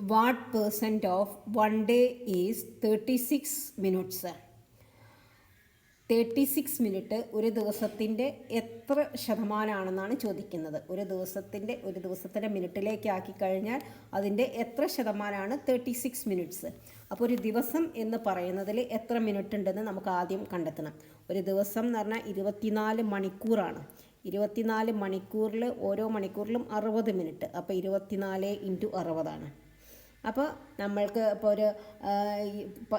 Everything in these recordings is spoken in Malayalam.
what percent of one day is 36 minutes? 36 minute ഒരു ദിവസത്തിൻ്റെ എത്ര ശതമാനമാണെന്നാണ് ചോദിക്കുന്നത്. ഒരു ദിവസത്തിൻ്റെ മിനിറ്റിലേക്ക് ആക്കി കഴിഞ്ഞാൽ അതിൻ്റെ എത്ര ശതമാനമാണ് 36 മിനിറ്റ്സ്. അപ്പോൾ ഒരു ദിവസം എന്ന് പറയുന്നതിൽ എത്ര മിനിറ്റ് ഉണ്ടെന്ന് നമുക്ക് ആദ്യം കണ്ടെത്തണം. ഒരു ദിവസം എന്ന് പറഞ്ഞാൽ 24 മണിക്കൂറാണ്. 24 മണിക്കൂറിൽ ഓരോ മണിക്കൂറിലും 60 മിനിറ്റ്. അപ്പോൾ 24 × 60 ആണ്. അപ്പോൾ നമ്മൾക്ക് ഇപ്പോൾ ഒരു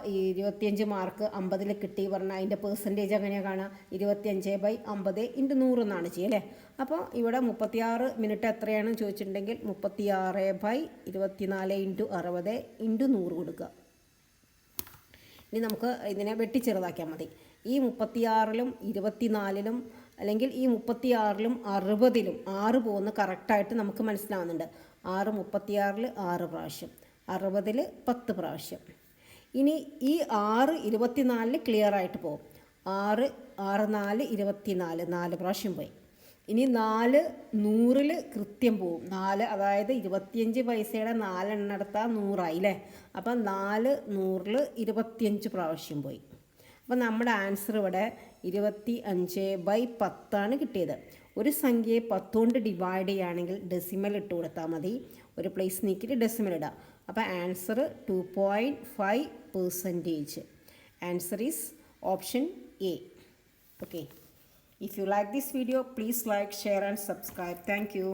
25 മാർക്ക് 50-ൽ കിട്ടി പറഞ്ഞാൽ അതിൻ്റെ പെർസെൻറ്റേജ് എങ്ങനെയാണ് കാണുക? 25/50 × 100 എന്നാണ് ചെയ്യുക അല്ലേ. അപ്പോൾ ഇവിടെ 36 മിനിറ്റ് എത്രയാണെന്ന് ചോദിച്ചിട്ടുണ്ടെങ്കിൽ 36/24 × 60 × 100 കൊടുക്കുക. ഇനി നമുക്ക് ഇതിനെ വെട്ടിച്ചെറുതാക്കിയാൽ മതി. ഈ 36-ലും 24-ലും അല്ലെങ്കിൽ ഈ 36-ലും 60-ലും 6 പോകുന്ന കറക്റ്റായിട്ട് നമുക്ക് മനസ്സിലാവുന്നുണ്ട്. 6 36-ൽ 6 പ്രാവശ്യം, 60-ൽ 10 പ്രാവശ്യം. ഇനി ഈ 6 24-ൽ ക്ലിയർ ആയിട്ട് പോകും. 6 6 4 24 4 പ്രാവശ്യം പോയി. ഇനി 4 100-ൽ കൃത്യം പോകും. 4 അതായത് 25 പൈസയുടെ 4 എണ്ണം എടുത്താൽ 100 ആയി അല്ലേ. അപ്പം 4 100-ൽ 25 പ്രാവശ്യം പോയി. അപ്പം നമ്മുടെ ആൻസർ ഇവിടെ 25/10 കിട്ടിയത്. ഒരു സംഖ്യയെ 10 കൊണ്ട് ഡിവൈഡ് ചെയ്യുകയാണെങ്കിൽ ഡെസിമൽ ഇട്ട് കൊടുത്താൽ മതി. ഒരു പ്ലേസ് നീക്കിയിട്ട് ഡെസിമൽ ഇടാം. അപ്പോൾ answer 2.5%. Answer is option A. Okay. If you like this video, please like, share and subscribe. Thank you.